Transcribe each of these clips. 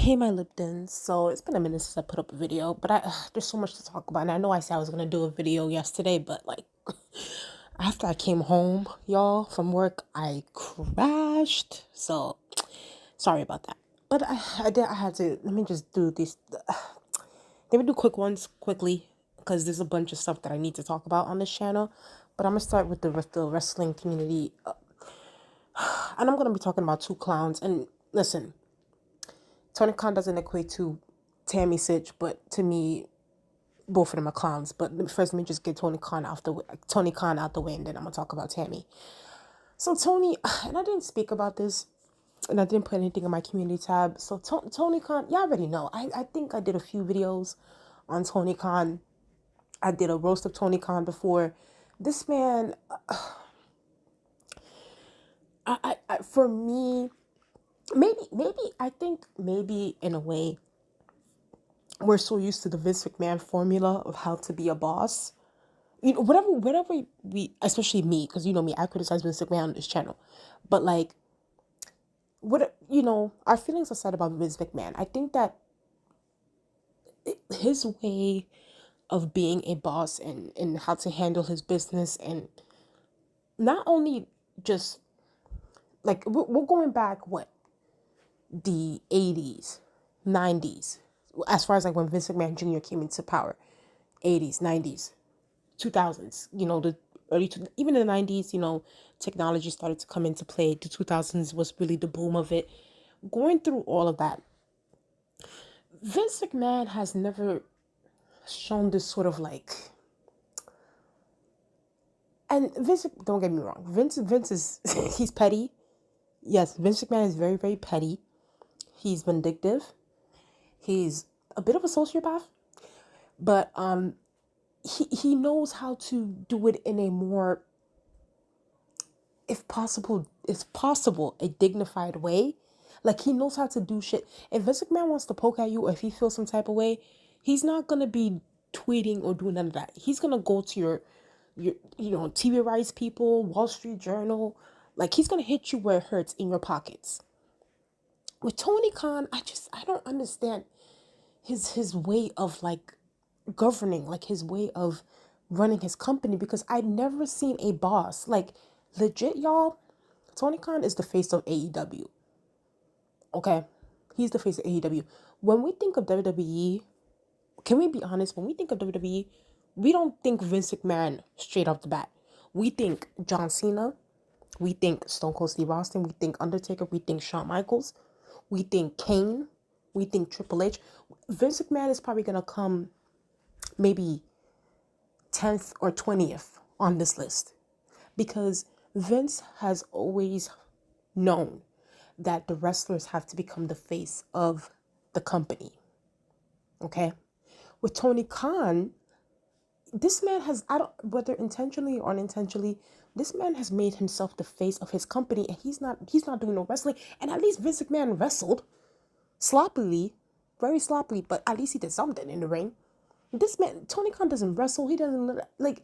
Hey, my Liptons. So it's been a minute since I put up a video, but there's so much to talk about. And I know I said I was gonna do a video yesterday, but like after I came home, y'all, from work, I crashed. So sorry about that. But I had to. Let me just do these. Let me do quick ones quickly because there's a bunch of stuff that I need to talk about on this channel. But I'm gonna start with the wrestling community, and I'm gonna be talking about two clowns. And listen, tonykhan doesn't equate to Tammy Sytch, but to me, both of them are clowns. But first, let me just get tonykhan out the way, and then I'm gonna talk about Tammy. So Tony, and I didn't speak about this, and I didn't put anything in my community tab. So tonykhan, y'all already know. I think I did a few videos on tonykhan. I did a roast of tonykhan before. This man, for me, maybe I think maybe in a way we're so used to the Vince McMahon formula of how to be a boss. You know, whatever we, especially me, because you know me, I criticize Vince McMahon on this channel, but like, our feelings aside about Vince McMahon, I think that his way of being a boss and how to handle his business, and not only just like we're going back the 80s, 90s, as far as like when Vince McMahon Jr. came into power, 80s, 90s, 2000s, the even in the 90s, technology started to come into play. The 2000s was really the boom of it. Going through all of that, Vince McMahon has never shown this sort of like, and Vince, don't get me wrong, Vince is, he's petty. Yes, Vince McMahon is very, very petty. He's vindictive. He's a bit of a sociopath, but he knows how to do it in a more, if possible, a dignified way. Like, he knows how to do shit. If Vince McMahon wants to poke at you, or if he feels some type of way, he's not gonna be tweeting or doing none of that. He's gonna go to your TV rights people, Wall Street Journal. Like, he's gonna hit you where it hurts, in your pockets. With tonykhan, I don't understand his way of like governing, like his way of running his company, because I've never seen a boss like, legit, y'all. tonykhan is the face of AEW. Okay, he's the face of AEW. When we think of WWE, can we be honest? When we think of WWE, we don't think Vince McMahon straight off the bat. We think John Cena, we think Stone Cold Steve Austin, we think Undertaker, we think Shawn Michaels, we think Kane, we think Triple H. Vince McMahon is probably gonna come maybe 10th or 20th on this list, because Vince has always known that the wrestlers have to become the face of the company. Okay? With tonykhan, this man has, I don't, whether intentionally or unintentionally, this man has made himself the face of his company, and he's not doing no wrestling. And at least Vince McMahon wrestled sloppily, very sloppily, but at least he did something in the ring. This man, tonykhan, doesn't wrestle. He doesn't like,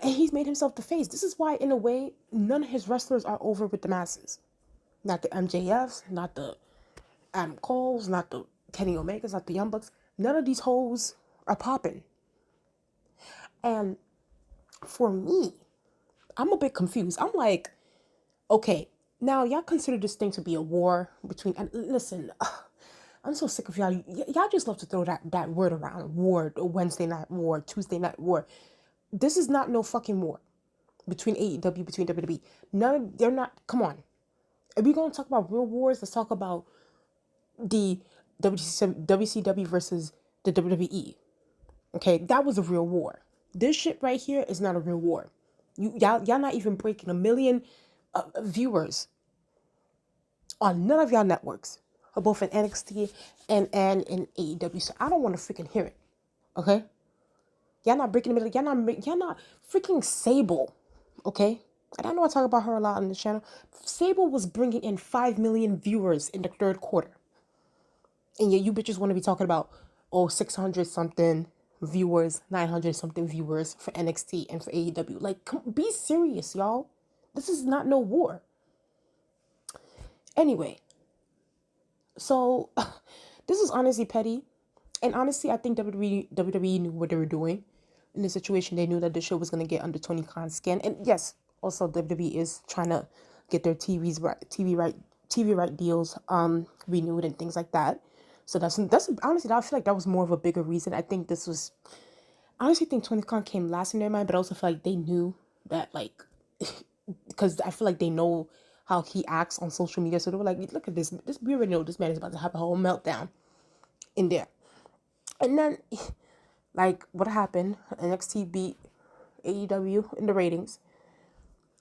and he's made himself the face. This is why, in a way, none of his wrestlers are over with the masses. Not the MJFs, not the Adam Coles, not the Kenny Omegas, not the Young Bucks. None of these hoes are popping. And for me, I'm a bit confused. I'm like, okay, now y'all consider this thing to be a war between, and listen, I'm so sick of y'all. Y'all just love to throw that word around. War, Wednesday night war, Tuesday night war. This is not no fucking war between AEW, between WWE. They're not, come on. If we're going to talk about real wars, let's talk about the WCW versus the WWE. Okay, that was a real war. This shit right here is not a real war. Y'all not even breaking 1 million viewers on none of y'all networks, both in NXT and in AEW. So I don't want to freaking hear it. Okay, y'all not breaking 1 million. Y'all not freaking Sable. Okay, and I know I talk about her a lot on this channel. Sable was bringing in 5 million viewers in the third quarter. And yet you bitches want to be talking about, 600 something viewers, 900 something viewers for NXT and for AEW. Like, be serious, y'all. This is not no war. Anyway, So this is honestly petty. And honestly, I think WWE knew what they were doing in the situation. They knew that the show was gonna get under Tony Khan's skin. And yes, also WWE is trying to get their TV right deals renewed and things like that. So that's honestly, I feel like that was more of a bigger reason. I honestly think Tony Khan came last in their mind, but I also feel like they knew that, like, because I feel like they know how he acts on social media. So they were like, look at this. We already know this man is about to have a whole meltdown in there. And then, like, what happened? NXT beat AEW in the ratings.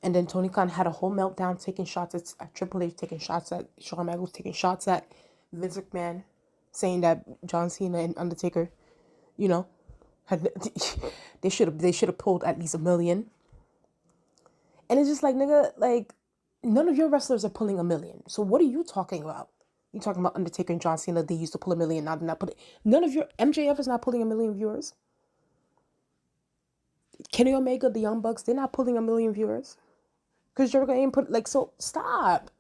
And then Tony Khan had a whole meltdown, taking shots at tripleh, taking shots at Shawn Michaels, taking shots at Vince McMahon, saying that John Cena and Undertaker, you know, had they should have pulled at least 1 million. And it's just like, nigga, like, none of your wrestlers are pulling 1 million. So what are you talking about? You talking about Undertaker and John Cena? They used to pull 1 million. Now they're not putting. None of your MJF is not pulling 1 million viewers. Kenny Omega, the Young Bucks, they're not pulling 1 million viewers. Because Jericho ain't put, like, so stop.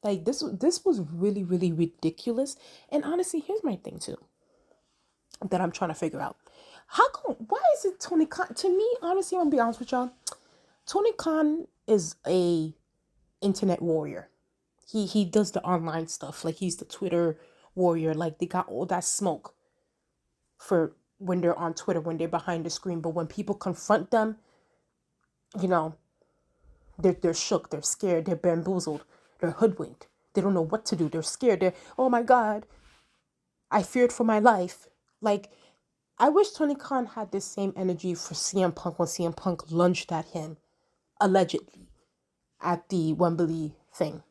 Like, this was really, really ridiculous. And honestly, here's my thing too that I'm trying to figure out. Why is it Tony Khan? To me, honestly, I'm gonna be honest with y'all. Tony Khan is a internet warrior. He does the online stuff. Like, he's the Twitter warrior. Like, they got all that smoke for when they're on Twitter, when they're behind the screen. But when people confront them, you know, they're shook, they're scared, they're bamboozled, they're hoodwinked. They don't know what to do. They're scared. They're, oh my God, I feared for my life. Like, I wish Tony Khan had this same energy for CM Punk when CM Punk lunged at him, allegedly, at the Wembley thing.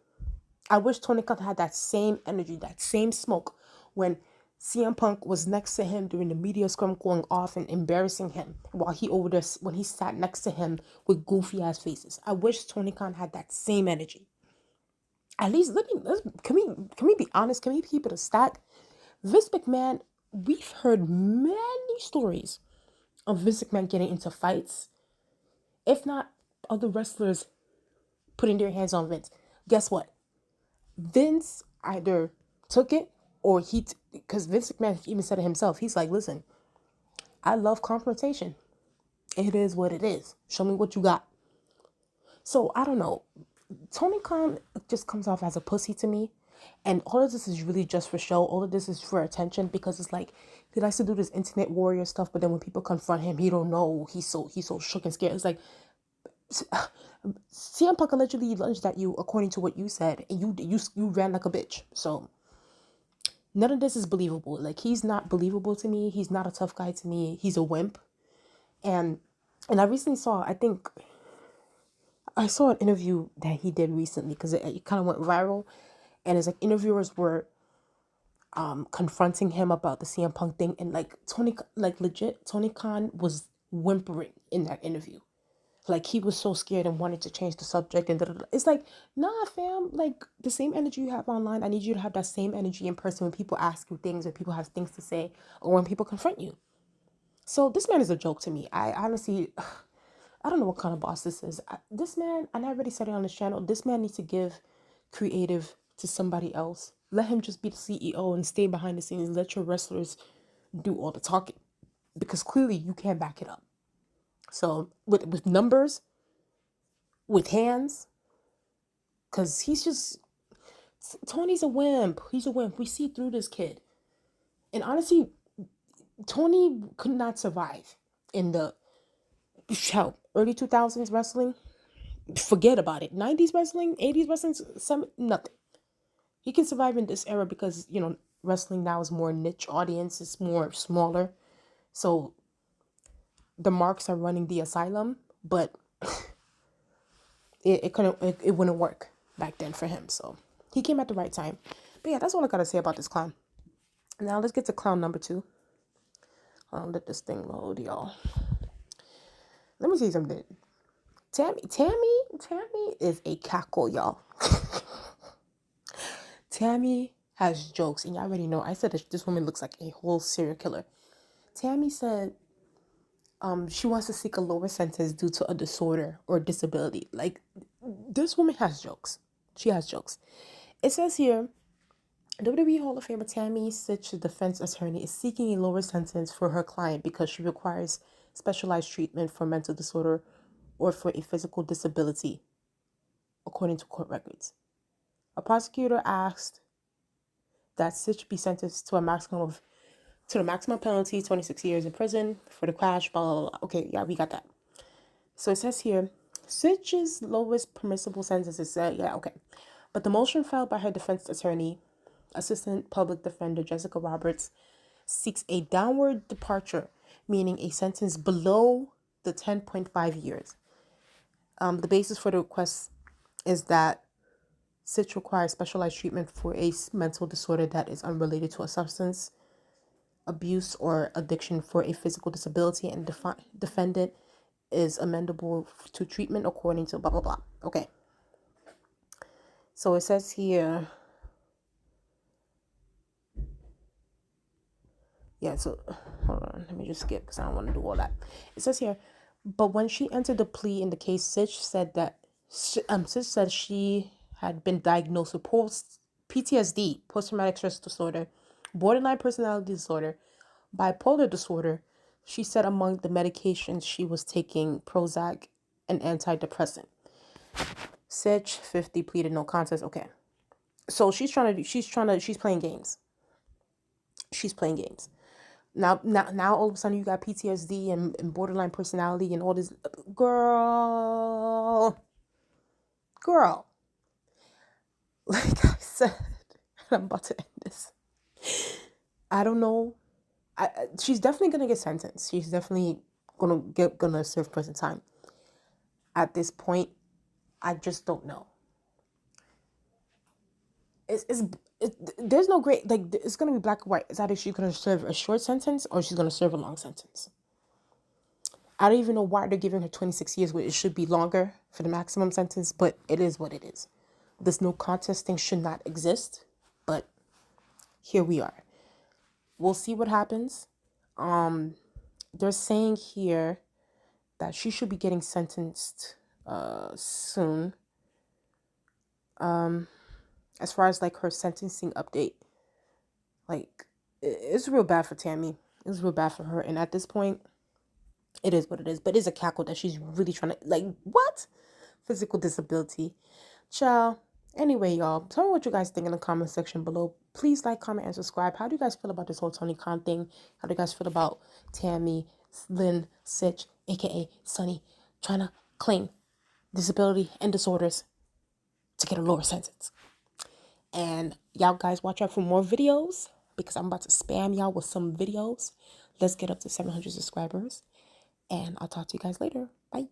I wish Tony Khan had that same energy, that same smoke when CM Punk was next to him during the media scrum, going off and embarrassing him while he over there, when he sat next to him with goofy ass faces. I wish Tony Khan had that same energy. At least can we be honest? Can we keep it a stack? Vince McMahon, we've heard many stories of Vince McMahon getting into fights. If not other wrestlers putting their hands on Vince. Guess what? Vince either took it or because Vince McMahon even said it himself. He's like, listen, I love confrontation. It is what it is. Show me what you got. So I don't know. Tony Khan just comes off as a pussy to me. And all of this is really just for show. All of this is for attention, because it's like he likes to do this internet warrior stuff, but then when people confront him, he don't know. He's so shook and scared. It's like CM Punk allegedly lunged at you according to what you said, and you ran like a bitch. So none of this is believable. Like, he's not believable to me. He's not a tough guy to me. He's a wimp. And I recently I saw an interview that he did recently, because it kind of went viral, and it's like interviewers were confronting him about the CM Punk thing, and like Tony Khan was whimpering in that interview. Like, he was so scared and wanted to change the subject and da-da-da. It's like, nah, fam. Like, the same energy you have online, I need you to have that same energy in person when people ask you things, or people have things to say, or when people confront you. So this man is a joke to me. I honestly, I don't know what kind of boss this is. This man, and I already said it on this channel, this man needs to give creative to somebody else. Let him just be the CEO and stay behind the scenes. Let your wrestlers do all the talking, because clearly you can't back it up. So with numbers, with hands, because Tony's a wimp. He's a wimp. We see through this kid. And honestly, Tony could not survive in the early 2000s wrestling. Forget about it. 90s wrestling, 80s wrestling, nothing. He can survive in this era because, wrestling now is more niche audience. It's more smaller. So the marks are running the asylum, but it wouldn't work back then for him. So he came at the right time. But yeah, that's all I gotta say about this clown. Now let's get to clown number 2. Let this thing load, y'all. Let me see something. Tammy is a cackle, y'all. Tammy has jokes, and y'all already know. I said that this woman looks like a whole serial killer. Tammy said she wants to seek a lower sentence due to a disorder or disability. Like, this woman has jokes. She has jokes. It says here, WWE Hall of Famer Tammy Sytch, defense attorney, is seeking a lower sentence for her client because she requires specialized treatment for mental disorder or for a physical disability, according to court records. A prosecutor asked that Sytch be sentenced to the maximum penalty, 26 years in prison for the crash, blah, blah, blah. Okay, yeah, we got that. So it says here, Sytch's lowest permissible sentence is okay. But the motion filed by her defense attorney, Assistant Public Defender Jessica Roberts, seeks a downward departure, meaning a sentence below the 10.5 years. The basis for the request is that Sytch requires specialized treatment for a mental disorder that is unrelated to a substance abuse or addiction for a physical disability, and defendant is amendable to treatment according to blah, blah, blah. Okay. So it says here, yeah, so hold on, let me just skip because I don't want to do all that. It says here, but when she entered the plea in the case, Sytch said she had been diagnosed with PTSD, post-traumatic stress disorder, borderline personality disorder, bipolar disorder. She said among the medications she was taking Prozac and antidepressant. Sytch, 50, pleaded no contest. Okay. So she's playing games. She's playing games. Now all of a sudden you got PTSD and borderline personality and all this. Girl. Like I said, I'm about to end this. I don't know. She's definitely gonna get sentenced. She's definitely gonna serve prison time. At this point, I just don't know. There's no great, like, it's gonna be black and white. It's either she's gonna serve a short sentence or she's gonna serve a long sentence. I don't even know why they're giving her 26 years where it should be longer for the maximum sentence, but it is what it is. This no contest thing should not exist, but here we are. We'll see what happens. They're saying here that she should be getting sentenced soon. As far as like her sentencing update, like it's real bad for Tammy. It's real bad for her, and at this point, it is what it is. But it's a cackle that she's really trying to, like, what? Physical disability. Ciao. Anyway, y'all, tell me what you guys think in the comment section below. Please like, comment, and subscribe. How do you guys feel about this whole tonykhan thing? How do you guys feel about Tammy Sytch, aka Sunny, trying to claim disability and disorders to get a lower sentence? And y'all guys watch out for more videos because I'm about to spam y'all with some videos. Let's get up to 700 subscribers. And I'll talk to you guys later. Bye.